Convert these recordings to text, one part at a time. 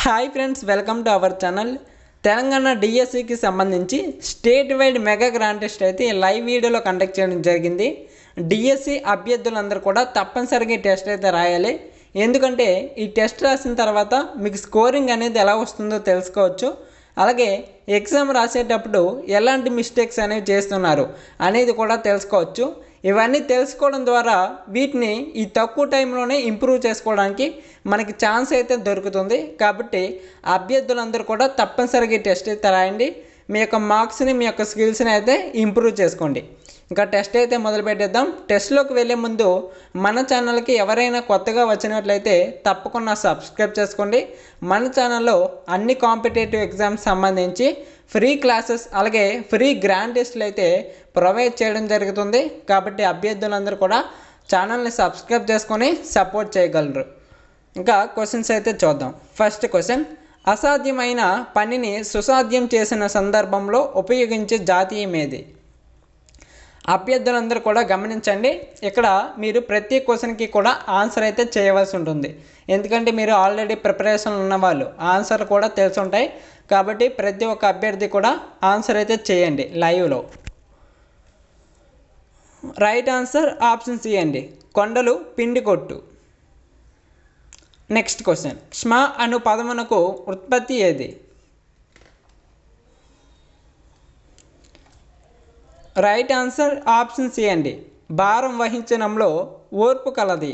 Hi friends, welcome to our channel. Telangana డిఎస్సికి సంబంధించి state wide mega grand test అయితే live వీడియోలో కండక్ట్ చేయడం జరిగింది. డిఎస్సి అభ్యర్థులందరూ కూడా తప్పనిసరిగా ఈ టెస్ట్ అయితే రాయాలి. ఎందుకంటే ఈ టెస్ట్ రాసిన తర్వాత మీకు స్కోరింగ్ అనేది ఎలా వస్తుందో తెలుసుకోవచ్చు. అలాగే ఎగ్జామ్ రాసేటప్పుడు ఎలాంటి మిస్టేక్స్ అనేవి చేస్తున్నారు అనేది కూడా తెలుసుకోవచ్చు. ఇవన్నీ తెలుసుకోవడం ద్వారా వీటిని ఈ తక్కువ టైంలోనే ఇంప్రూవ్ చేసుకోవడానికి మనకి ఛాన్స్ అయితే దొరుకుతుంది. కాబట్టి అభ్యర్థులందరూ కూడా తప్పనిసరిగా ఈ టెస్ట్ అయితే రాయండి. మీ యొక్క మార్క్స్ని, మీ యొక్క స్కిల్స్ని అయితే ఇంప్రూవ్ చేసుకోండి. ఇంకా టెస్ట్ అయితే మొదలు పెట్టేద్దాం. టెస్ట్లోకి వెళ్ళే ముందు మన ఛానల్కి ఎవరైనా కొత్తగా వచ్చినట్లయితే తప్పకుండా సబ్స్క్రైబ్ చేసుకోండి. మన ఛానల్లో అన్ని కాంపిటేటివ్ ఎగ్జామ్స్ సంబంధించి ఫ్రీ క్లాసెస్ అలాగే ఫ్రీ గ్రాండ్ టెస్ట్లు అయితే ప్రొవైడ్ చేయడం జరుగుతుంది. కాబట్టి అభ్యర్థులందరూ కూడా ఛానల్ని సబ్స్క్రైబ్ చేసుకొని సపోర్ట్ చేయగలరు. ఇంకా క్వశ్చన్స్ అయితే చూద్దాం. ఫస్ట్ క్వశ్చన్, అసాధ్యమైన పనిని సుసాధ్యం చేసిన సందర్భంలో ఉపయోగించే జాతీయం ఏది? అభ్యర్థులందరూ కూడా గమనించండి. ఇక్కడ మీరు ప్రతి క్వశ్చన్కి కూడా ఆన్సర్ అయితే చేయవలసి ఉంటుంది. ఎందుకంటే మీరు ఆల్రెడీ ప్రిపరేషన్ ఉన్నవాళ్ళు ఆన్సర్ కూడా తెలుసుంటాయి. కాబట్టి ప్రతి ఒక్క అభ్యర్థి కూడా ఆన్సర్ అయితే చేయండి లైవ్లో. రైట్ ఆన్సర్ ఆప్షన్ సి అండి, కొండలు పిండి కొట్టు. నెక్స్ట్ క్వశ్చన్, క్ష్మ అను పదమునకు ఉత్పత్తి ఏది? రైట్ ఆన్సర్ ఆప్షన్ సి అండి, భారం వహించడంలో ఓర్పు కలది.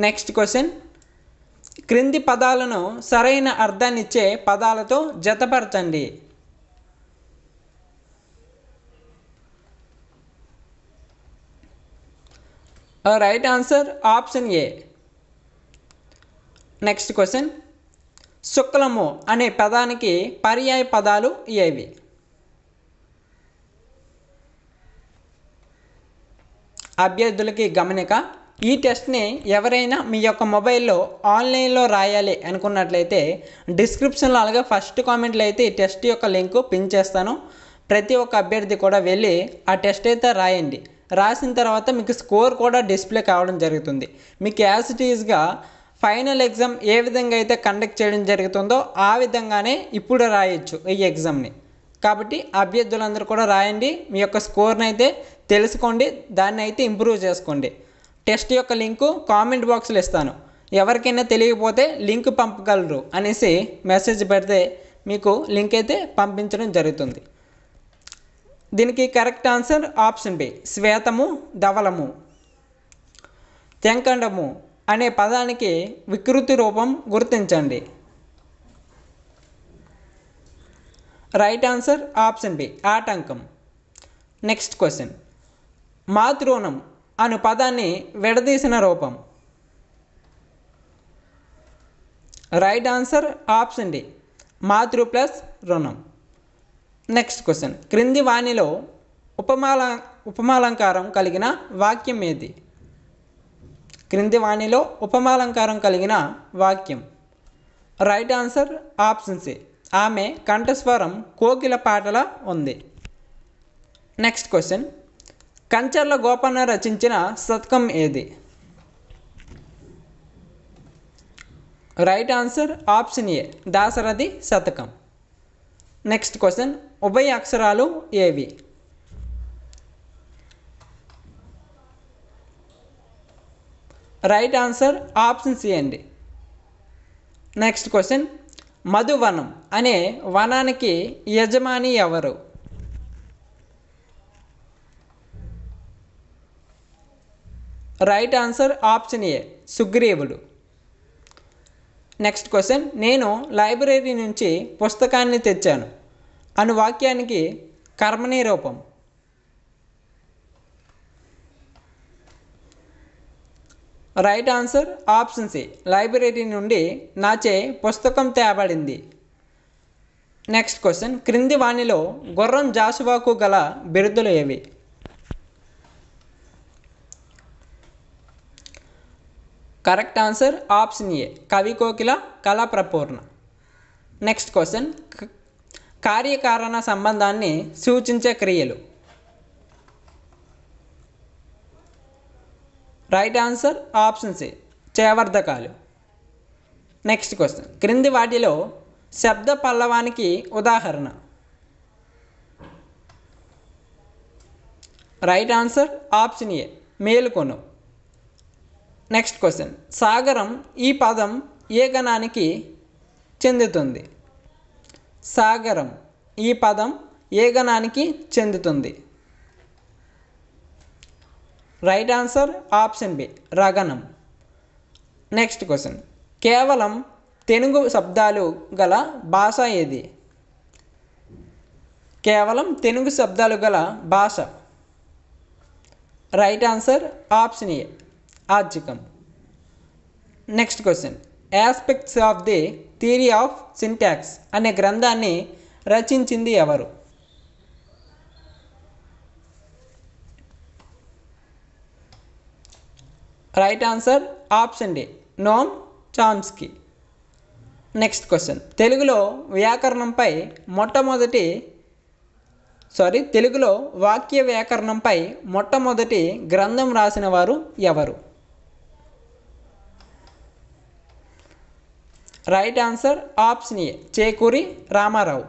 నెక్స్ట్ క్వశ్చన్, క్రింది పదాలను సరైన అర్థాన్నిచ్చే పదాలతో జతపరచండి. Right answer option A. Next question, శుక్లము అనే పదానికి పర్యాయ పదాలు ఏవి? అభ్యర్థులకి గమనిక, ఈ టెస్ట్ని ఎవరైనా మీ యొక్క మొబైల్లో ఆన్లైన్లో రాయాలి అనుకున్నట్లయితే డిస్క్రిప్షన్లో అలాగే ఫస్ట్ కామెంట్లో అయితే ఈ టెస్ట్ యొక్క లింకు పిన్ చేస్తాను. ప్రతి ఒక్క అభ్యర్థి కూడా వెళ్ళి ఆ టెస్ట్ అయితే రాయండి. రాసిన తర్వాత మీకు స్కోర్ కూడా డిస్ప్లే కావడం జరుగుతుంది. మీకు యాజ్ ఇట్ ఈజ్గా ఫైనల్ ఎగ్జామ్ ఏ విధంగా అయితే కండక్ట్ చేయడం జరుగుతుందో ఆ విధంగానే ఇప్పుడు రాయొచ్చు ఈ ఎగ్జామ్ని. కాబట్టి అభ్యర్థులందరూ కూడా రాయండి. మీ యొక్క స్కోర్ని అయితే తెలుసుకోండి, దాన్ని అయితే ఇంప్రూవ్ చేసుకోండి. టెస్ట్ యొక్క లింకు కామెంట్ బాక్స్లో ఇస్తాను. ఎవరికైనా తెలియకపోతే లింక్ పంపగలరు అనేసి మెసేజ్ పెడితే మీకు లింక్ అయితే పంపించడం జరుగుతుంది. దీనికి కరెక్ట్ ఆన్సర్ ఆప్షన్ బి, శ్వేతము ధవలము. తెంకండము అనే పదానికి వికృతి రూపం గుర్తించండి. రైట్ ఆన్సర్ ఆప్షన్ బి, ఆటంకం. నెక్స్ట్ క్వశ్చన్, మాతృణం అను పదాన్ని విడదీసిన రూపం. రైట్ ఆన్సర్ ఆప్షన్ డి, మాతృ ప్లస్ రుణం. నెక్స్ట్ క్వశ్చన్, క్రింది వాణిలో ఉపమాలంకారం కలిగిన వాక్యం ఏది? క్రింది వాణిలో ఉపమాలంకారం కలిగిన వాక్యం. రైట్ ఆన్సర్ ఆప్షన్ సి, ఆమె కంఠస్వరం కోకిల పాటలా ఉంది. నెక్స్ట్ క్వశ్చన్, కంచర్ల గోపన్న రచించిన శతకం ఏది? Right answer option A, Dasharathi శతకం. నెక్స్ట్ క్వశ్చన్, ఉభయ అక్షరాలు ఏవి? రైట్ ఆన్సర్ ఆప్షన్ సి అండి. నెక్స్ట్ క్వశ్చన్, మధువనం అనే వనానికి యజమాని ఎవరు? రైట్ ఆన్సర్ ఆప్షన్ ఏ, సుగ్రీవుడు. నెక్స్ట్ క్వశ్చన్, నేను లైబ్రరీ నుంచి పుస్తకాన్ని తెచ్చాను అను వాక్యానికి కర్మణీ రూపం. Right answer option C, library నుండి నాచే పుస్తకం తేబడింది. నెక్స్ట్ క్వశ్చన్, క్రింది వాణిలో గుర్రం జాషువాకు గల బిరుదులు ఏవి? కరెక్ట్ ఆన్సర్ ఆప్షన్ ఏ, కవి కోకిల కళా ప్రపూర్ణ. నెక్స్ట్ క్వశ్చన్, కార్యకారణ సంబంధాన్ని సూచించే క్రియలు. రైట్ ఆన్సర్ ఆప్షన్ సి, చేవర్ధకాలు. నెక్స్ట్ క్వశ్చన్, క్రింది వాటిలో శబ్ద పల్లవానికి ఉదాహరణ? రైట్ ఆన్సర్ ఆప్షన్ ఏ మేలుకొను. నెక్స్ట్ క్వశ్చన్, సాగరం ఈ పదం ఏ గణానికి చెందుతుంది? సాగరం ఈ పదం ఏ గణానికి చెందుతుంది? రైట్ ఆన్సర్ ఆప్షన్ బి రగణం. నెక్స్ట్ క్వశ్చన్, కేవలం తెలుగు శబ్దాలు గల భాష ఏది? కేవలం తెలుగు శబ్దాలు గల భాష. రైట్ ఆన్సర్ ఆప్షన్ ఏ ఆర్జికం. Next question, aspects of the theory of syntax అనే గ్రంథాన్ని రచించింది ఎవరు? Right answer option D Noam Chomsky. Next question, తెలుగులో వాక్య వ్యాకరణంపై మొట్టమొదటి గ్రంథం రాసిన వారు ఎవరు? Right answer option A Chekuri Ramarao.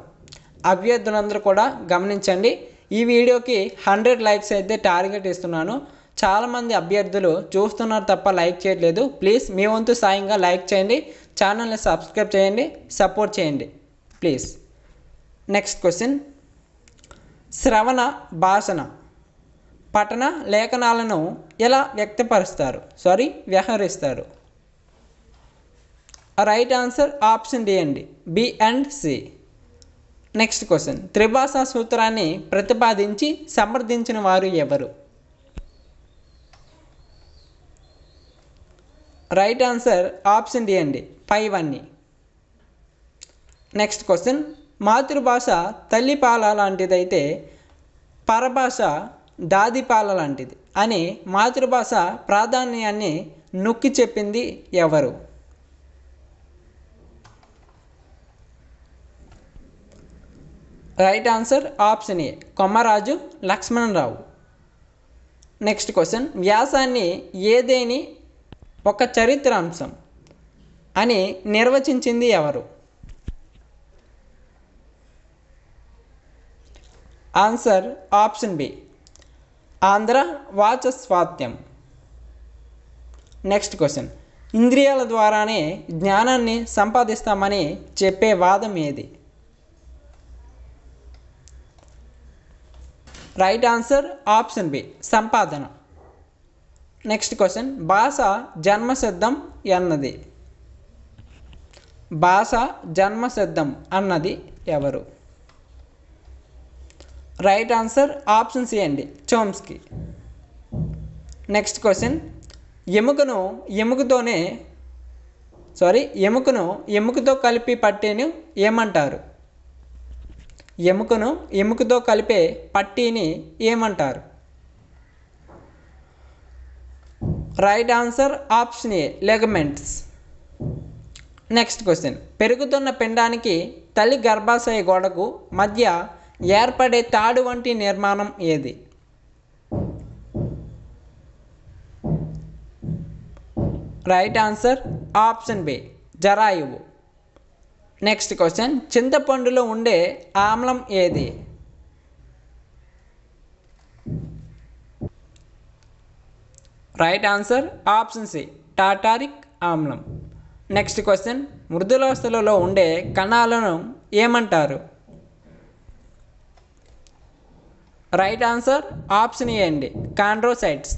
అభ్యర్థులందరూ కూడా గమనించండి, ఈ వీడియోకి 100 లైక్స్ అయితే టార్గెట్ ఇస్తున్నాను. చాలామంది అభ్యర్థులు చూస్తున్నారు తప్ప లైక్ చేయట్లేదు. ప్లీజ్ మీ వంతు సాయంగా లైక్ చేయండి, ఛానల్ని సబ్స్క్రైబ్ చేయండి, సపోర్ట్ చేయండి ప్లీజ్. నెక్స్ట్ క్వశ్చన్, శ్రవణ భాషణ పఠన లేఖనాలను ఎలా వ్యవహరిస్తారు? రైట్ ఆన్సర్ ఆప్షన్ డి అండి B and C. Next question, త్రిభాషా సూత్రాన్ని ప్రతిపాదించి సమర్థించిన వారు ఎవరు? రైట్ ఆన్సర్ ఆప్షన్ డి అండి పైవన్నీ. నెక్స్ట్ క్వశ్చన్, మాతృభాష తల్లిపాల లాంటిదైతే పరభాష దాదిపాల లాంటిది అని మాతృభాష ప్రాధాన్యాన్ని నొక్కి చెప్పింది ఎవరు? Right answer option A Kommaraju Lakshmanarao. Next question, వ్యాసాన్ని ఏదేని ఒక చరిత్రాంశం అని నిర్వచించింది ఎవరు? ఆన్సర్ ఆప్షన్ బి ఆంధ్ర వాచస్వాత్యం. నెక్స్ట్ క్వశ్చన్, ఇంద్రియాల ద్వారానే జ్ఞానాన్ని సంపాదిస్తామని చెప్పే వాదం ఏది? రైట్ ఆన్సర్ ఆప్షన్ బి సంపాదన. నెక్స్ట్ క్వశ్చన్, భాష జన్మసిద్ధం అన్నది? భాష జన్మసిద్ధం అన్నది ఎవరు? రైట్ ఆన్సర్ ఆప్షన్ సి అండి చోమ్స్కీ. నెక్స్ట్ క్వశ్చన్, ఎముకను ఎముకతో కలిపి పట్టేను ఏమంటారు? ఎముకతో కలిపే పట్టీని ఏమంటారు? Right answer option A ligaments. Next question, పెరుగుతున్న పిండానికి తల్లి గర్భాశయ గోడకు మధ్య ఏర్పడే తాడు వంటి నిర్మాణం ఏది? రైట్ ఆన్సర్ ఆప్షన్ బి జరాయువు. నెక్స్ట్ క్వశ్చన్, చింతపండులో ఉండే ఆమ్లం ఏది? Right answer option C tartaric ఆమ్లం. నెక్స్ట్ క్వశ్చన్, మృదులాస్థలలో ఉండే కణాలను ఏమంటారు? రైట్ ఆన్సర్ ఆప్షన్ ఏ అండి కాండ్రోసైట్స్.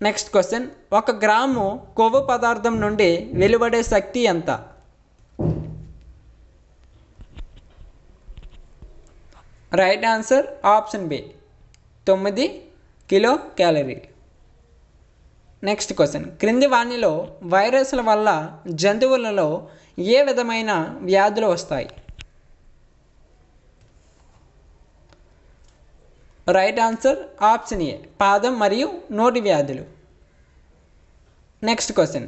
నెక్స్ట్ క్వశ్చన్, 1 గ్రాము కొవ్వు పదార్థం నుండి వెలువడే శక్తి ఎంత? Right answer option B 9 kilo క్యాలరీలు. నెక్స్ట్ క్వశ్చన్, క్రింది వాణిలో వైరస్ల వల్ల జంతువులలో ఏ విధమైన వ్యాధులు వస్తాయి? రైట్ ఆన్సర్ ఆప్షన్ ఏ పాదం మరియు నోటి వ్యాధులు. నెక్స్ట్ క్వశ్చన్,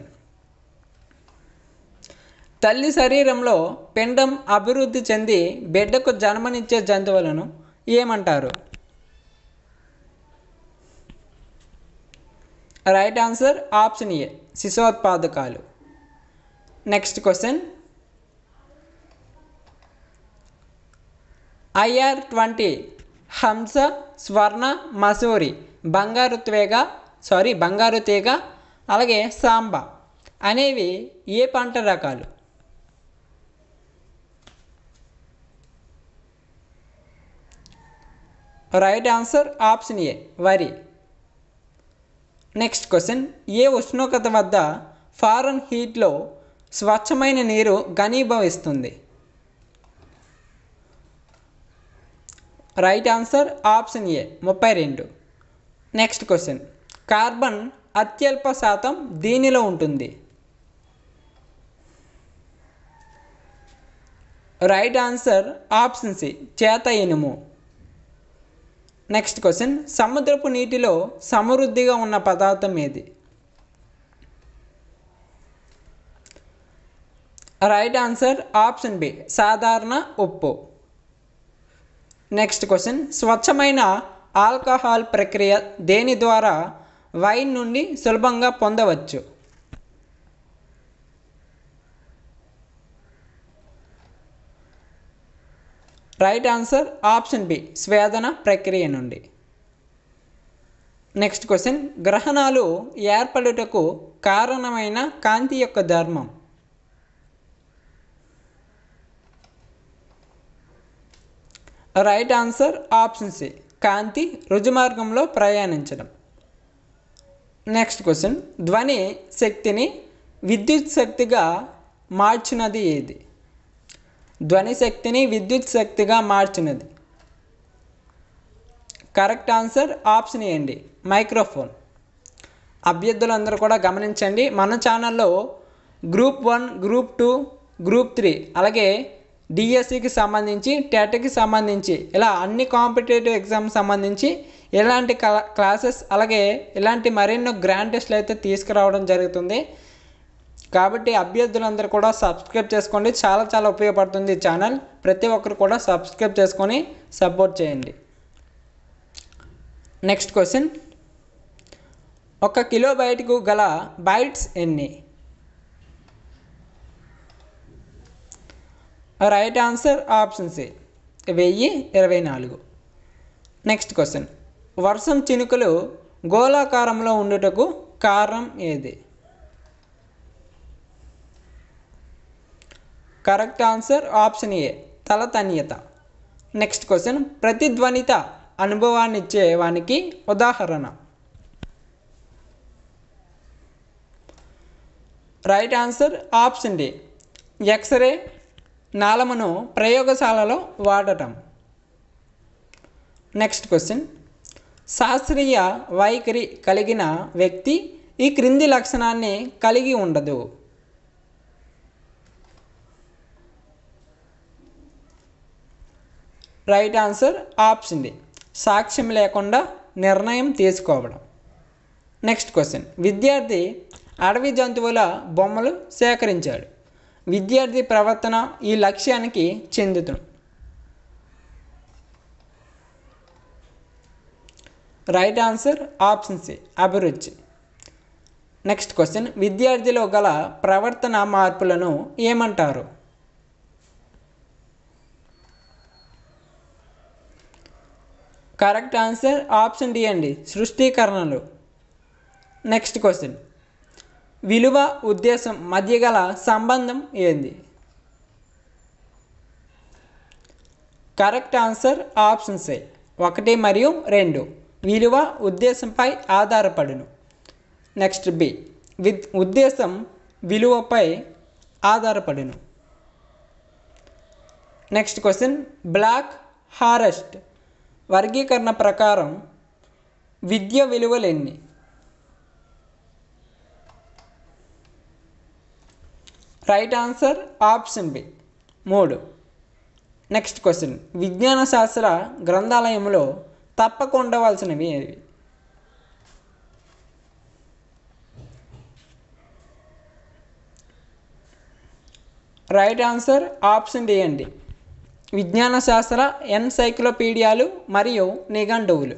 తల్లి శరీరంలో పిండం అభివృద్ధి చెంది బిడ్డకు జన్మనిచ్చే జంతువులను ఏమంటారు? రైట్ ఆన్సర్ ఆప్షన్ ఏ శిశోత్పాదకాలు. నెక్స్ట్ క్వశ్చన్ IR-20 హంస, స్వర్ణ, మసూరి, బంగారు తీగ అలాగే సాంబ అనేవి ఏ పంట రకాలు? రైట్ ఆన్సర్ ఆప్షన్ ఏ వరి. నెక్స్ట్ క్వశ్చన్ ఏ ఉష్ణోగ్రత వద్ద ఫారెన్ హీట్లో స్వచ్ఛమైన నీరు ఘనీభవిస్తుంది? Right answer option A 32. Next question carbon అత్యల్ప శాతం దీనిలో ఉంటుంది? రైట్ ఆన్సర్ ఆప్షన్ సి చేత ఇనుము. నెక్స్ట్ క్వశ్చన్ సముద్రపు నీటిలో సమృద్ధిగా ఉన్న పదార్థం ఏది? రైట్ ఆన్సర్ ఆప్షన్ బి సాధారణ ఉప్పు. నెక్స్ట్ క్వశ్చన్ స్వచ్ఛమైన ఆల్కహాల్ ప్రక్రియ దేని ద్వారా వైన్ నుండి సులభంగా పొందవచ్చు? రైట్ ఆన్సర్ ఆప్షన్ బి స్వేదన ప్రక్రియ నుండి. నెక్స్ట్ క్వశ్చన్ గ్రహణాలు ఏర్పడుటకు కారణమైన కాంతి యొక్క ధర్మం? రైట్ ఆన్సర్ ఆప్షన్ సి కాంతి రుజుమార్గంలో ప్రయాణించడం. నెక్స్ట్ క్వశ్చన్ ధ్వని శక్తిని విద్యుత్ శక్తిగా మార్చినది ఏది? ధ్వని శక్తిని విద్యుత్ శక్తిగా మార్చినది కరెక్ట్ ఆన్సర్ ఆప్షన్ ఏ అండి మైక్రోఫోన్. అభ్యర్థులందరూ కూడా గమనించండి, మన ఛానల్లో గ్రూప్ 1, గ్రూప్ 2, గ్రూప్ 3 అలాగే డిఎస్సికి సంబంధించి టెట్కి సంబంధించి ఇలా అన్ని కాంపిటేటివ్ ఎగ్జామ్ సంబంధించి ఇలాంటి క్లాసెస్ అలాగే ఇలాంటి మరెన్నో గ్రాండ్ టెస్ట్లు అయితే తీసుకురావడం జరుగుతుంది. కాబట్టి అభ్యర్థులందరూ కూడా సబ్స్క్రైబ్ చేసుకోండి, చాలా ఉపయోగపడుతుంది ఈ ఛానల్. ప్రతి ఒక్కరు కూడా సబ్స్క్రైబ్ చేసుకొని సపోర్ట్ చేయండి. నెక్స్ట్ క్వశ్చన్ 1 కిలోబైట్కు గల బైట్స్ ఎన్ని? Right answer option C 1024. Next question వర్షం చినుకులు గోళాకారంలో ఉండుటకు కారణం ఏది? కరెక్ట్ ఆన్సర్ ఆప్షన్ ఏ తలతన్యత. నెక్స్ట్ క్వశ్చన్ ప్రతిధ్వనిత అనుభవాన్ని ఇచ్చే వానికి ఉదాహరణ? Right answer option D x-ray నాళమును ప్రయోగశాలలో వాడటం. నెక్స్ట్ క్వశ్చన్ శాస్త్రీయ వైఖరి కలిగిన వ్యక్తి ఈ క్రింది లక్షణాన్ని కలిగి ఉండదు? రైట్ ఆన్సర్ ఆప్షన్ డి సాక్ష్యం లేకుండా నిర్ణయం తీసుకోవడం. నెక్స్ట్ క్వశ్చన్ విద్యార్థి అడవి జంతువుల బొమ్మలు సేకరించాడు. విద్యార్థి ప్రవర్తన ఈ లక్ష్యానికి చెందుతుంది? రైట్ ఆన్సర్ ఆప్షన్ సి అభిరుచి. నెక్స్ట్ క్వశ్చన్ విద్యార్థిలో గల ప్రవర్తన మార్పులను ఏమంటారు? కరెక్ట్ ఆన్సర్ ఆప్షన్ డి అండి సృష్టీకరణలు. నెక్స్ట్ క్వశ్చన్ విలువ ఉద్దేశం మధ్య గల సంబంధం ఏంది? కరెక్ట్ ఆన్సర్ ఆప్షన్ సి 1 మరియు 2 విలువ ఉద్దేశంపై ఆధారపడును. నెక్స్ట్ బి ఉద్దేశం విలువపై ఆధారపడును. నెక్స్ట్ క్వశ్చన్ బ్లాక్ హారెస్ట్ వర్గీకరణ ప్రకారం విద్య విలువలు ఎన్ని? Right answer option B 3. Next question విజ్ఞాన శాస్త్ర గ్రంథాలయంలో తప్పక ఉండవలసినవి ఏవి? రైట్ ఆన్సర్ ఆప్షన్ డి అండి విజ్ఞాన శాస్త్ర ఎన్సైక్లోపీడియాలు మరియు నిఘంటువులు.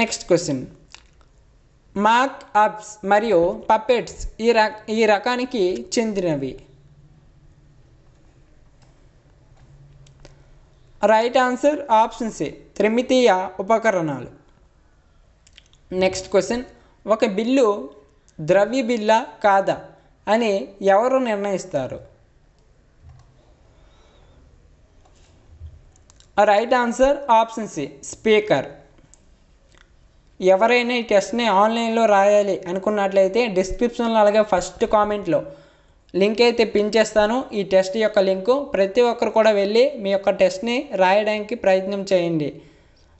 నెక్స్ట్ క్వశ్చన్ మాక్ అప్స్ మరియు పప్పెట్స్ ఈ రకానికి చెందినవి. రైట్ ఆన్సర్ ఆప్షన్ సి త్రిమితీయ ఉపకరణాలు. నెక్స్ట్ క్వశ్చన్, ఒక బిల్లు ద్రవ్య బిల్లా కాదా అని ఎవరు నిర్ణయిస్తారు? Right answer option C speaker. ఎవరైనా ఈ టెస్ట్ని ఆన్లైన్లో రాయాలి అనుకున్నట్లయితే డిస్క్రిప్షన్లో అలాగే ఫస్ట్ కామెంట్లో లింక్ అయితే పిన్ చేస్తాను. ఈ టెస్ట్ యొక్క లింకు ప్రతి ఒక్కరు కూడా వెళ్ళి మీ యొక్క టెస్ట్ని రాయడానికి ప్రయత్నం చేయండి.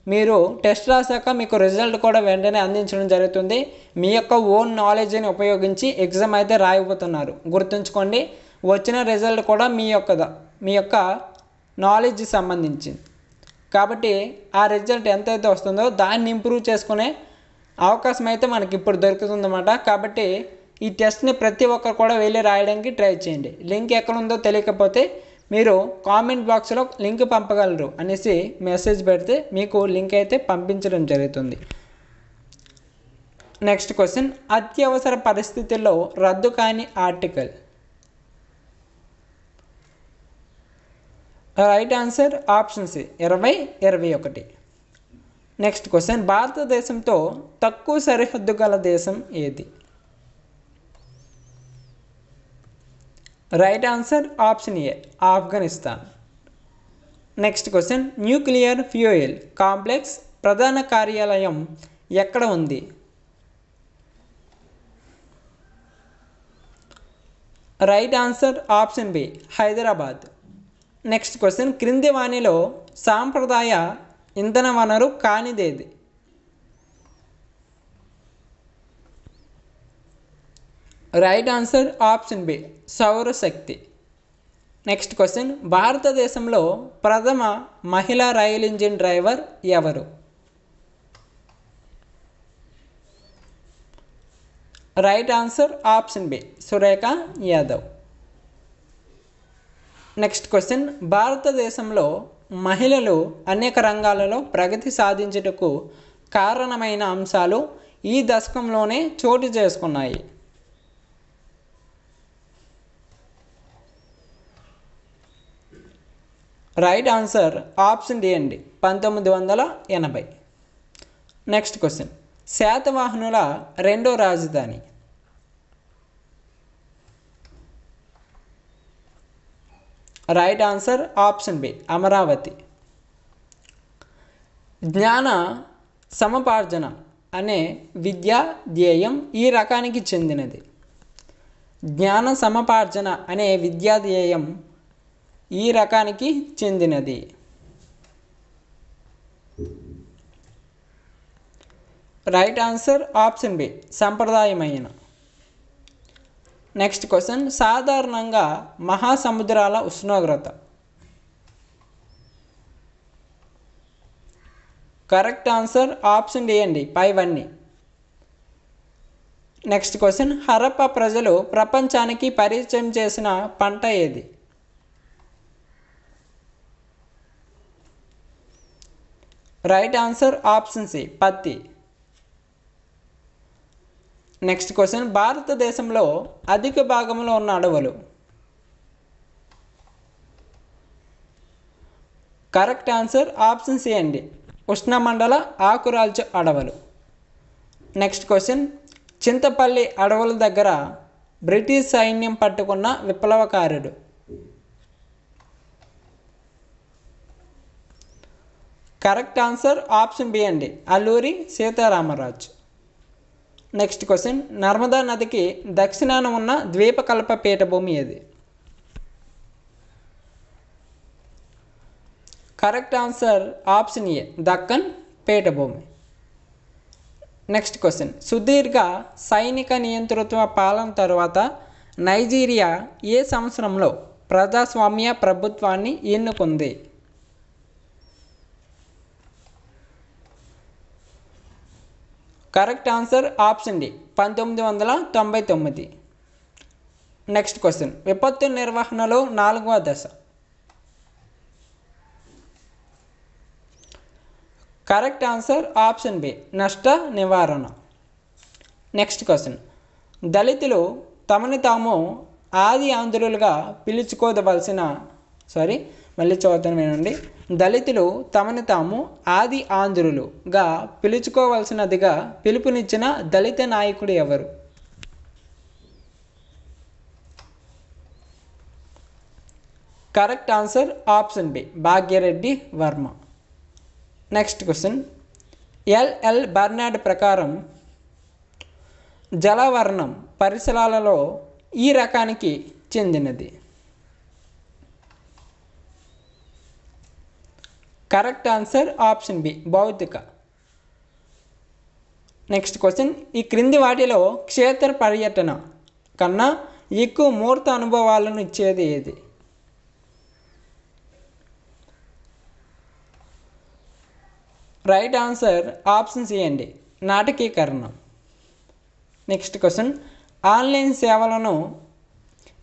మీరు టెస్ట్ రాశాక మీకు రిజల్ట్ కూడా వెంటనే అందించడం జరుగుతుంది. మీ యొక్క ఓన్ నాలెడ్జ్ని ఉపయోగించి ఎగ్జామ్ అయితే రాయబోతున్నారు. గుర్తుంచుకోండి, వచ్చిన రిజల్ట్ కూడా మీ యొక్క నాలెడ్జ్ సంబంధించింది కాబట్టి ఆ రిజల్ట్ ఎంతైతే వస్తుందో దాన్ని ఇంప్రూవ్ చేసుకునే అవకాశం అయితే మనకి ఇప్పుడు దొరుకుతుందన్నమాట. కాబట్టి ఈ టెస్ట్ని ప్రతి ఒక్కరు కూడా వెళ్ళి రాయడానికి ట్రై చేయండి. లింక్ ఎక్కడ ఉందో తెలియకపోతే మీరు కామెంట్ బాక్స్లో లింక్ పంపగలరు అనేసి మెసేజ్ పెడితే మీకు లింక్ అయితే పంపించడం జరుగుతుంది. నెక్స్ట్ క్వశ్చన్, అత్యవసర పరిస్థితుల్లో రద్దు కాని article. Right answer option C 2021. Next question, భారతదేశంతో తక్కువ సరిహద్దు గల దేశం ఏది? Right answer option A Afghanistan. Next question, nuclear fuel complex ప్రధాన కార్యాలయం ఎక్కడ ఉంది? Right answer option B Hyderabad. Next question, క్రింది వాణిలో సాంప్రదాయ ఇంధన వనరు కానిదేది? రైట్ ఆన్సర్ ఆప్షన్ బి సౌరశక్తి. నెక్స్ట్ క్వశ్చన్, భారతదేశంలో ప్రథమ మహిళా రైలు ఇంజిన్ డ్రైవర్ ఎవరు? Right answer option B Surekha Yadav. Next question, భారతదేశంలో మహిళలు అనేక రంగాలలో ప్రగతి సాధించుటకు కారణమైన అంశాలు ఈ దశకంలోనే చోటు చేసుకున్నాయి. రైట్ ఆన్సర్ ఆప్షన్ డి అండి 1980. నెక్స్ట్ క్వశ్చన్, శాతవాహనుల రెండో రాజధాని. Right answer option B Amaravati. జ్ఞాన సముపార్జన అనే విద్యా ధ్యేయం ఈ రకానికి చెందినది. జ్ఞాన సముపార్జన అనే విద్యా ధ్యేయం ఈ రకానికి చెందినది. రైట్ ఆన్సర్ ఆప్షన్ బి సంప్రదాయమైన. నెక్స్ట్ క్వశ్చన్, సాధారణంగా మహాసముద్రాల ఉష్ణోగ్రత. కరెక్ట్ ఆన్సర్ ఆప్షన్ డి అండి 5 నెక్స్ట్ క్వశ్చన్, హరప్ప ప్రజలు ప్రపంచానికి పరిచయం చేసిన పంట ఏది? రైట్ ఆన్సర్ ఆప్షన్ సి పత్తి. నెక్స్ట్ క్వశ్చన్, భారతదేశంలో అధిక భాగంలో ఉన్న అడవులు. కరెక్ట్ ఆన్సర్ ఆప్షన్ సి అండి ఉష్ణమండల ఆకురాల్చు అడవులు. నెక్స్ట్ క్వశ్చన్, చింతపల్లి అడవుల దగ్గర బ్రిటిష్ సైన్యం పట్టుకున్న విప్లవకారుడు. కరెక్ట్ ఆన్సర్ ఆప్షన్ బి అండి అల్లూరి సీతారామరాజు. నెక్స్ట్ క్వశ్చన్, నర్మదా నదికి దక్షిణాన ఉన్న ద్వీపకల్ప పీఠభూమి ఏది? Correct answer option A Deccan పీఠభూమి. నెక్స్ట్ క్వశ్చన్, సుదీర్ఘ సైనిక నియంతృత్వ పాలన తరువాత నైజీరియా ఏ సంవత్సరంలో ప్రజాస్వామ్య ప్రభుత్వాన్ని ఎన్నుకుంది? Correct answer option D 1999. Next question, విపత్తు నిర్వహణలో 4వ దశ. కరెక్ట్ ఆన్సర్ ఆప్షన్ బి నష్ట నివారణ. నెక్స్ట్ క్వశ్చన్, దళితులు తమని తాము ఆది ఆంధ్రులుగా పిలుచుకోదవలసిన మళ్ళీ చదువుతాను వినండి. దళితులు తమని తాము ఆది ఆంధ్రులుగా పిలుచుకోవలసినదిగా పిలుపునిచ్చిన దళిత నాయకుడు ఎవరు? Correct answer option B, Bhagya Reddy Varma. Next question, L L Bernard ప్రకారం జలవర్ణం పరిసరాలలో ఈ రకానికి చెందినది? కరెక్ట్ ఆన్సర్ ఆప్షన్ బి, భౌతిక. నెక్స్ట్ క్వశ్చన్, ఈ క్రింది వాటిలో క్షేత్ర పర్యటన కన్నా ఎక్కువ మూర్త అనుభవాలను ఇచ్చేది ఏది? రైట్ ఆన్సర్ ఆప్షన్ సి అండి, నాటకీకరణ. నెక్స్ట్ క్వశ్చన్, ఆన్లైన్ సేవలను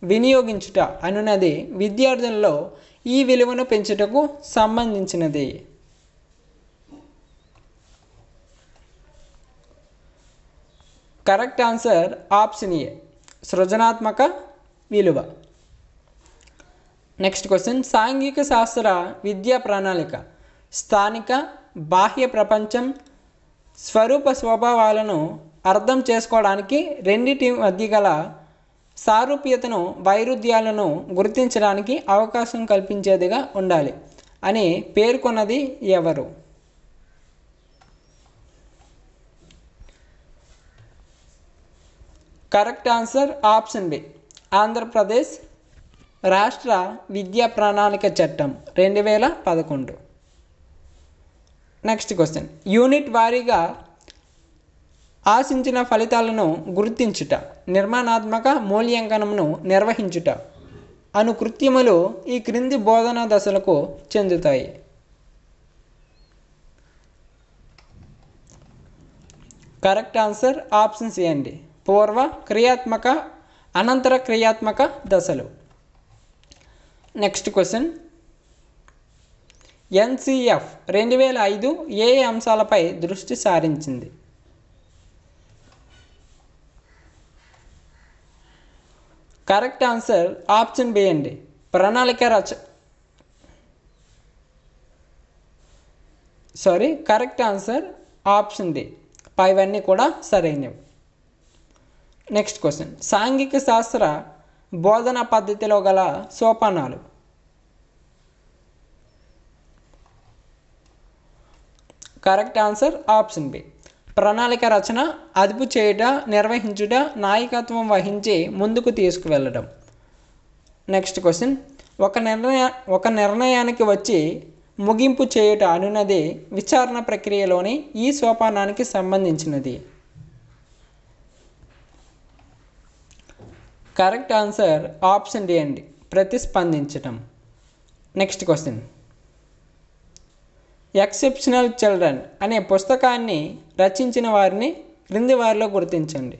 వినియోగించుట అనున్నది విద్యార్థులలో ఈ విలువను పెంచుటకు సంబంధించినది. కరెక్ట్ ఆన్సర్ ఆప్షన్ ఏ, సృజనాత్మక విలువ. నెక్స్ట్ క్వశ్చన్, సాంఘిక శాస్త్ర విద్యా ప్రణాళిక స్థానిక బాహ్య ప్రపంచం స్వరూప స్వభావాలను అర్థం చేసుకోవడానికి రెండింటి మధ్య గల సారూప్యతను వైరుధ్యాలను గుర్తించడానికి అవకాశం కల్పించేదిగా ఉండాలి అని పేర్కొన్నది ఎవరు? Correct answer option B, Andhra Pradesh రాష్ట్ర విద్యా ప్రణాళిక చట్టం 2011. నెక్స్ట్ క్వశ్చన్, యూనిట్ వారీగా ఆశించిన ఫలితాలను గుర్తించుట, నిర్మాణాత్మక మూల్యాంకనమును నిర్వహించుట అను కృత్యములు ఈ క్రింది బోధనా దశలకు చెందుతాయి. కరెక్ట్ ఆన్సర్ ఆప్షన్ సి అండి, పూర్వ క్రియాత్మక అనంతర క్రియాత్మక దశలు. నెక్స్ట్ క్వశ్చన్, ఎన్సిఎఫ్ 2005 ఏ అంశాలపై దృష్టి సారించింది? కరెక్ట్ ఆన్సర్ ఆప్షన్ బి అండి, ప్రణాళిక కరెక్ట్ ఆన్సర్ ఆప్షన్ డి, పైవన్నీ కూడా సరైనవి. నెక్స్ట్ క్వశ్చన్, సాంఘిక శాస్త్ర బోధన పద్ధతిలో గల సోపానాలు. కరెక్ట్ ఆన్సర్ ఆప్షన్ బి, ప్రణాళిక రచన, అదుపు చేయుట, నిర్వహించుట, నాయకత్వం వహించి ముందుకు తీసుకువెళ్ళడం. నెక్స్ట్ క్వశ్చన్, ఒక నిర్ణయానికి వచ్చి ముగింపు చేయుట అనున్నది విచారణ ప్రక్రియలోని ఈ సోపానానికి సంబంధించినది. కరెక్ట్ ఆన్సర్ ఆప్షన్ డి అండి, ప్రతిస్పందించటం. నెక్స్ట్ క్వశ్చన్, ఎక్సెప్షనల్ చిల్డ్రన్ అనే పుస్తకాన్ని రచించిన వారిని క్రింది వారిలో గుర్తించండి.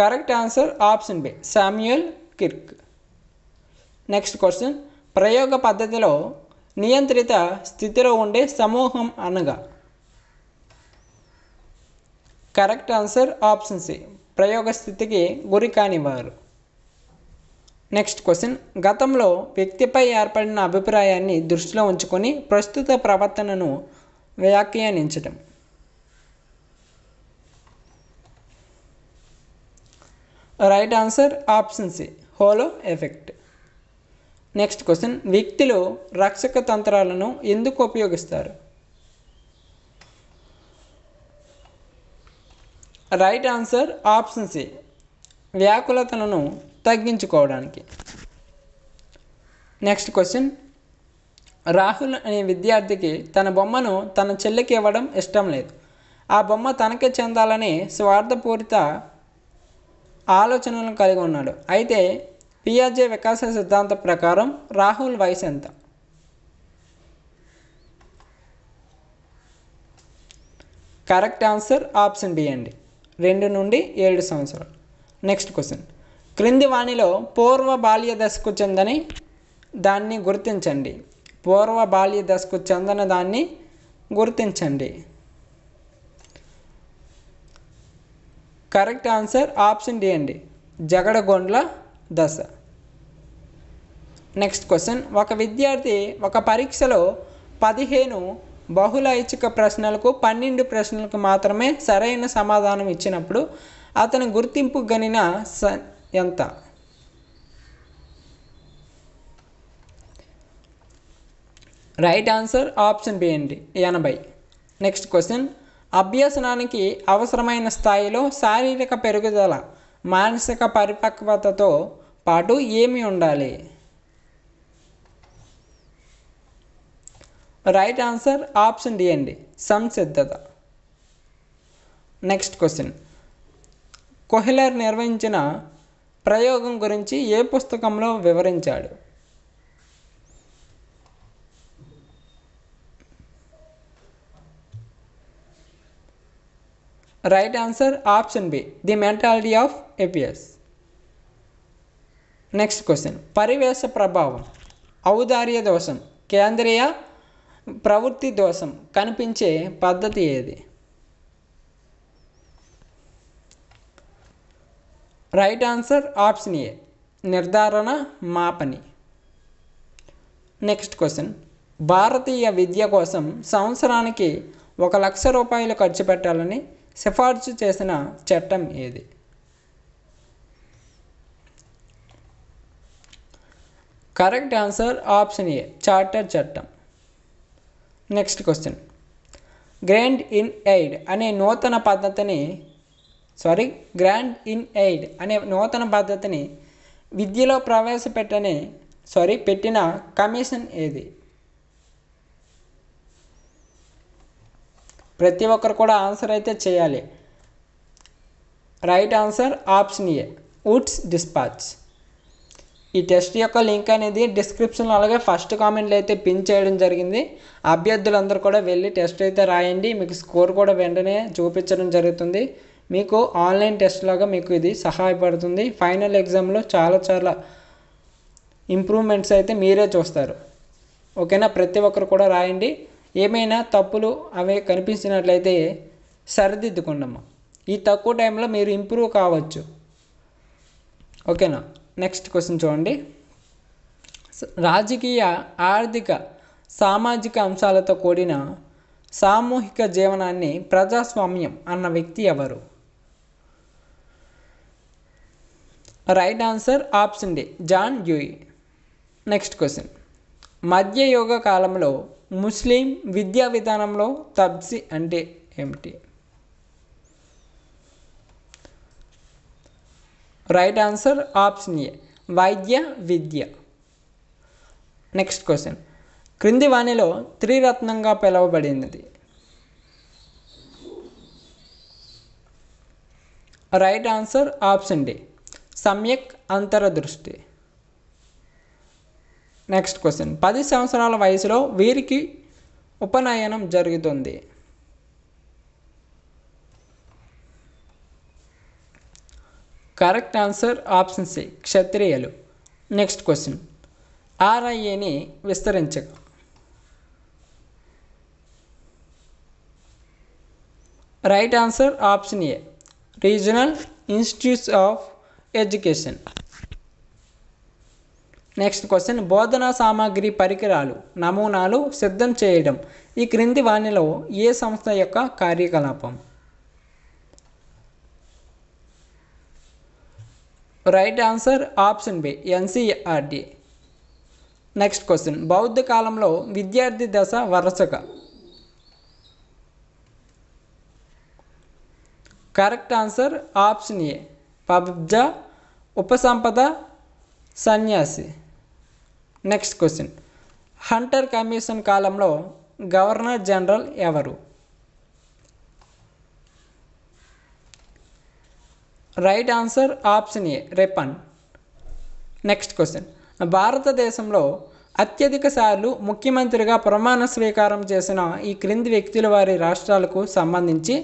Correct answer option B, Samuel Kirk. Next question, ప్రయోగ పద్ధతిలో నియంత్రిత స్థితిలో ఉండే సమూహం అనగా? కరెక్ట్ ఆన్సర్ ఆప్షన్ సి, ప్రయోగ స్థితికి గురి కానివారు. నెక్స్ట్ క్వశ్చన్, గతంలో వ్యక్తిపై ఏర్పడిన అభిప్రాయాన్ని దృష్టిలో ఉంచుకొని ప్రస్తుత ప్రవర్తనను వ్యాఖ్యానించటం. Right answer option C, halo effect. Next question, వ్యక్తులు రక్షక తంత్రాలను ఎందుకు ఉపయోగిస్తారు? రైట్ ఆన్సర్ ఆప్షన్ సి, వ్యాకులతలను తగ్గించుకోవడానికి. నెక్స్ట్ క్వశ్చన్, రాహుల్ అనే విద్యార్థికి తన బొమ్మను తన చెల్లికి ఇవ్వడం ఇష్టం లేదు. ఆ బొమ్మ తనకే చెందాలని స్వార్థపూరిత ఆలోచనలను కలిగి ఉన్నాడు. అయితే పియాజే వికాస సిద్ధాంతం ప్రకారం రాహుల్ వయసు ఎంత? కరెక్ట్ ఆన్సర్ ఆప్షన్ డి అండి, 2 నుండి 7 సంవత్సరాలు. నెక్స్ట్ క్వశ్చన్, క్రింది వాణిలో పూర్వ బాల్య దశకు చెందని దాన్ని గుర్తించండి. పూర్వ బాల్య దశకు చెందిన దాన్ని గుర్తించండి. కరెక్ట్ ఆన్సర్ ఆప్షన్ డి అండి, జగడగొండ్ల దశ. నెక్స్ట్ క్వశ్చన్, ఒక విద్యార్థి ఒక పరీక్షలో 15 బహుళ ఐచ్ఛిక ప్రశ్నలకు 12 ప్రశ్నలకు మాత్రమే సరైన సమాధానం ఇచ్చినప్పుడు అతని గుర్తింపు గణన ఎంత? రైట్ ఆన్సర్ ఆప్షన్ బి అండి, 80. నెక్స్ట్ క్వశ్చన్, అభ్యసనానికి అవసరమైన స్థాయిలో శారీరక పెరుగుదల, మానసిక పరిపక్వతతో పాటు ఏమి ఉండాలి? రైట్ ఆన్సర్ ఆప్షన్ డి అండి, సంసిద్ధత. నెక్స్ట్ క్వశ్చన్, కోహ్లర్ నిర్వహించిన ప్రయోగం గురించి ఏ పుస్తకంలో వివరించాడు? Right answer option B, the mentality of apes. Next question, పరివేశ ప్రభావం, ఔదార్య దోషం, కేంద్రీయ ప్రవృత్తి దోషం కనిపించే పద్ధతి ఏది? రైట్ ఆన్సర్ ఆప్షన్ ఏ, నిర్ధారణ మాపని. నెక్స్ట్ క్వశ్చన్, భారతీయ విద్య కోసం సంవత్సరానికి 1,00,000 రూపాయలు ఖర్చు పెట్టాలని సిఫార్సు చేసిన చట్టం ఏది? Correct answer option A, charter చట్టం. Next question, grant in aid అనే నూతన పద్ధతిని విద్యలో పెట్టిన కమిషన్ ఏది? ప్రతి ఒక్కరు కూడా ఆన్సర్ అయితే చేయాలి. రైట్ ఆన్సర్ ఆప్షన్ ఏ, వుడ్స్ డిస్పాచ్. ఈ టెస్ట్ యొక్క లింక్ అనేది డిస్క్రిప్షన్లో అలాగే ఫస్ట్ కామెంట్లో అయితే పిన్ చేయడం జరిగింది. అభ్యర్థులందరూ కూడా వెళ్ళి టెస్ట్ అయితే రాయండి. మీకు స్కోర్ కూడా వెంటనే చూపించడం జరుగుతుంది. మీకు ఆన్లైన్ టెస్ట్ లాగా మీకు ఇది సహాయపడుతుంది. ఫైనల్ ఎగ్జామ్లో చాలా ఇంప్రూవ్మెంట్స్ అయితే మీరే చూస్తారు. ఓకేనా, ప్రతి ఒక్కరు కూడా రాయండి. ఏమైనా తప్పులు అవి కనిపించినట్లయితే సరిదిద్దుకుందాము. ఈ తక్కువ టైంలో మీరు ఇంప్రూవ్ కావచ్చు. ఓకేనా. నెక్స్ట్ క్వశ్చన్ చూడండి, రాజకీయ, ఆర్థిక, సామాజిక అంశాలతో కూడిన సామూహిక జీవనాన్ని ప్రజాస్వామ్యం అన్న వ్యక్తి ఎవరు? Right answer option D, John Dewey. Next question, మధ్యయుగ కాలంలో ముస్లిం విద్యా విధానంలో తబ్సి అంటే ఏమిటి? రైట్ ఆన్సర్ ఆప్షన్ ఏ, వైద్య విద్య. నెక్స్ట్ క్వశ్చన్, క్రింది వాణిలో త్రిరత్నంగా పిలువబడినది? రైట్ ఆన్సర్ ఆప్షన్ డి, సమ్యక్ అంతరదృష్టి. నెక్స్ట్ క్వశ్చన్, 10 సంవత్సరాల వయసులో వీరికి ఉపనయనం జరుగుతుంది? కరెక్ట్ ఆన్సర్ ఆప్షన్ సి, క్షత్రియులు. నెక్స్ట్ క్వశ్చన్, ఆర్ఐఏని విస్తరించగా? Right answer option A, regional institutes of education. Next question, బోధనా సామాగ్రి, పరికరాలు, నమూనాలు సిద్ధం చేయడం ఈ క్రింది వాణిలో ఏ సంస్థ యొక్క కార్యకలాపం? Right answer option B, NCERT. Next question, బౌద్ధ కాలంలో విద్యార్థి దశ వరుసగా? కరెక్ట్ ఆన్సర్ ఆప్షన్ ఏ, పబ్జ, ఉపసంపద, సన్యాసి. నెక్స్ట్ క్వశ్చన్, హంటర్ కమిషన్ కాలంలో గవర్నర్ జనరల్ ఎవరు? Right answer option A, Ripon. Next question, భారతదేశంలో అత్యధిక సార్లు ముఖ్యమంత్రిగా ప్రమాణ స్వీకారం చేసిన ఈ క్రింది వ్యక్తుల వారి రాష్ట్రాలకు సంబంధించి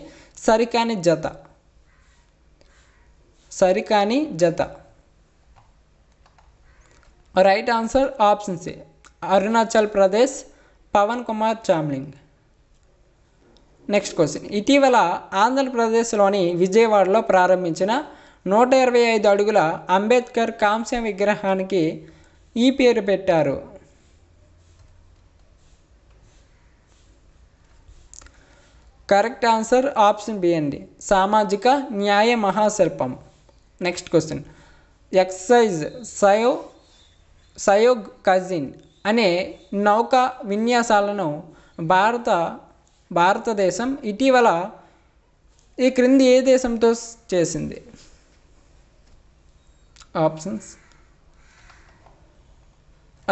సరికాని జత. Right answer option C, Arunachal Pradesh Pawan Kumar Chamling. Next question, ఇటీవల ఆంధ్రప్రదేశ్లోని విజయవాడలో ప్రారంభించిన 125 అడుగుల అంబేద్కర్ కాంస్య విగ్రహానికి ఈ పేరు పెట్టారు. కరెక్ట్ ఆన్సర్ ఆప్షన్ బి అండి, సామాజిక న్యాయ మహాశిల్పం. నెక్స్ట్ క్వశ్చన్, ఎక్సైజ్ సయోగ్ కజిన్ అనే నౌకా విన్యాసాలను భారతదేశం ఇటీవల ఈ క్రింది ఏ దేశంతో చేసింది? Options.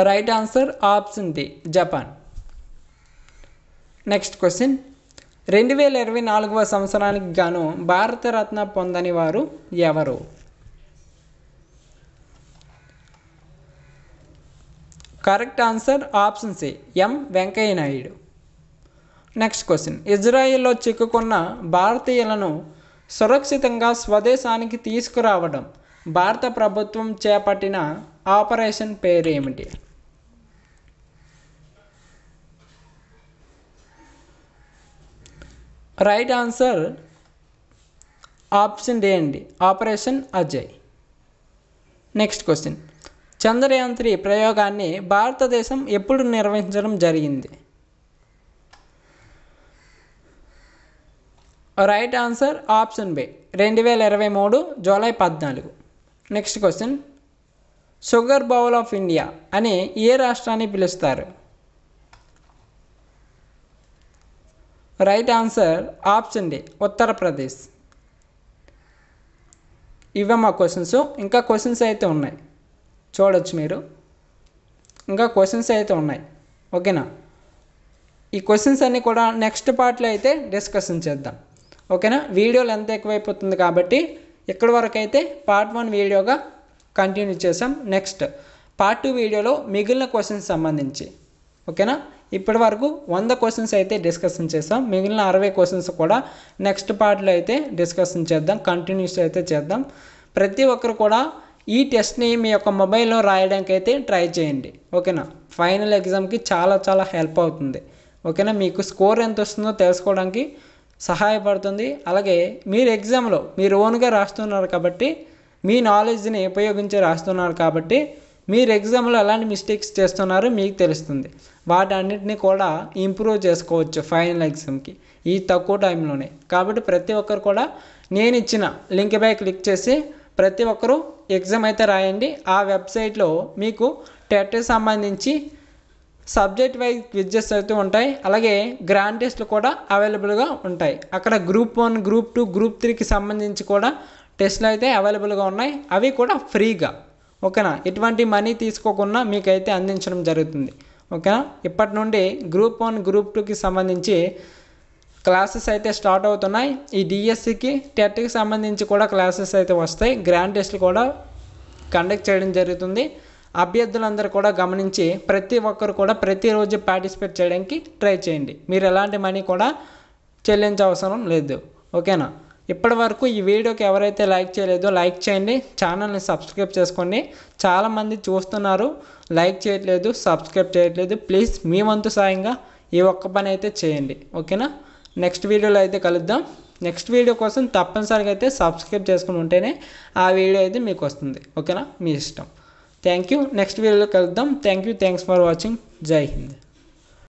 Right answer option D, Japan. Next question, 2024వ సంవత్సరానికి గాను భారతరత్న పొందని వారు ఎవరు? Correct answer option C, M Venkaiah Naidu. Next question, ఇజ్రాయెల్లో చిక్కుకున్న భారతీయులను సురక్షితంగా స్వదేశానికి తీసుకురావడం భారత ప్రభుత్వం చేపట్టిన ఆపరేషన్ పేరు ఏమిటి? రైట్ ఆన్సర్ ఆప్షన్ డి అండి, operation Ajay. Next question, Chandrayaan 3 ప్రయోగాన్ని భారతదేశం ఎప్పుడు నిర్వహించడం జరిగింది? Right answer option B, 2023 July 14. Next question, sugar bowl of India అని ఏ రాష్ట్రాన్ని పిలుస్తారు? Right answer option D, Uttar Pradesh. ఇవే మా క్వశ్చన్స్. ఇంకా క్వశ్చన్స్ అయితే ఉన్నాయి, చూడొచ్చు మీరు. ఇంకా క్వశ్చన్స్ అయితే ఉన్నాయి, ఓకేనా? ఈ క్వశ్చన్స్ అన్నీ కూడా నెక్స్ట్ పార్ట్లో అయితే డిస్కషన్ చేద్దాం, ఓకేనా? వీడియోలు ఎంత ఎక్కువైపోతుంది కాబట్టి ఇక్కడి వరకు అయితే పార్ట్ 1 వీడియోగా కంటిన్యూ చేసాం. నెక్స్ట్ పార్ట్ 2 వీడియోలో మిగిలిన క్వశ్చన్స్ సంబంధించి, ఓకేనా? ఇప్పటి వరకు 100 క్వశ్చన్స్ అయితే డిస్కషన్ చేసాం. మిగిలిన 60 క్వశ్చన్స్ కూడా నెక్స్ట్ పార్ట్లో అయితే డిస్కషన్ చేద్దాం, కంటిన్యూస్ అయితే చేద్దాం. ప్రతి ఒక్కరు కూడా ఈ టెస్ట్ని మీ యొక్క మొబైల్లో రాయడానికి అయితే ట్రై చేయండి, ఓకేనా? ఫైనల్ ఎగ్జామ్కి చాలా చాలా హెల్ప్ అవుతుంది, ఓకేనా? మీకు స్కోర్ ఎంత వస్తుందో తెలుసుకోవడానికి సహాయపడుతుంది. అలాగే మీరు ఎగ్జామ్లో మీరు ఓన్గా రాస్తున్నారు కాబట్టి, మీ నాలెడ్జ్ని ఉపయోగించి రాస్తున్నారు కాబట్టి, మీరు ఎగ్జామ్లో ఎలాంటి మిస్టేక్స్ చేస్తున్నారో మీకు తెలుస్తుంది. వాటన్నిటిని కూడా ఇంప్రూవ్ చేసుకోవచ్చు ఫైనల్ ఎగ్జామ్కి ఈ తక్కువ టైంలోనే. కాబట్టి ప్రతి ఒక్కరు కూడా నేను ఇచ్చిన లింక్ పై క్లిక్ చేసి ప్రతి ఒక్కరూ ఎగ్జామ్ అయితే రాయండి. ఆ వెబ్సైట్లో మీకు టెట్కి సంబంధించి సబ్జెక్ట్ వైజ్ క్విజెస్ అయితే ఉంటాయి. అలాగే గ్రాండ్ టెస్ట్లు కూడా అవైలబుల్గా ఉంటాయి. అక్కడ గ్రూప్ 1, గ్రూప్ 2, గ్రూప్ 3కి సంబంధించి కూడా టెస్ట్లు అయితే అవైలబుల్గా ఉన్నాయి. అవి కూడా ఫ్రీగా, ఓకేనా? ఎటువంటి మనీ తీసుకోకుండా మీకైతే అందించడం జరుగుతుంది, ఓకేనా? ఇప్పటి నుండి గ్రూప్ 1, గ్రూప్ 2కి సంబంధించి క్లాసెస్ అయితే స్టార్ట్ అవుతున్నాయి. ఈ డిఎస్సికి టెట్కి సంబంధించి కూడా క్లాసెస్ అయితే వస్తాయి. గ్రాండ్ టెస్ట్లు కూడా కండక్ట్ చేయడం జరుగుతుంది. అభ్యర్థులందరూ కూడా గమనించి ప్రతి ఒక్కరు కూడా ప్రతిరోజు పార్టిసిపేట్ చేయడానికి ట్రై చేయండి. మీరు ఎలాంటి మనీ కూడా చెల్లించవసరం లేదు, ఓకేనా? ఇప్పటి వరకు ఈ వీడియోకి ఎవరైతే లైక్ చేయలేదో లైక్ చేయండి, ఛానల్ని సబ్స్క్రైబ్ చేసుకోండి. చాలామంది చూస్తున్నారు, లైక్ చేయట్లేదు, సబ్స్క్రైబ్ చేయట్లేదు. ప్లీజ్ మీ వంతు సాయంగా ఈ ఒక్క పని అయితే చేయండి, ఓకేనా? నెక్స్ట్ వీడియోలో అయితే కలుద్దాం. నెక్స్ట్ వీడియో కోసం తప్పనిసరిగా అయితే సబ్స్క్రైబ్ చేసుకుని ఉంటేనే ఆ వీడియో అయితే మీకు వస్తుంది, ఓకేనా? మీ ఇష్టం. Thank you. నెక్స్ట్ వీడియోలో కలుద్దాం. Thank you. Thanks for watching. జై హింద్.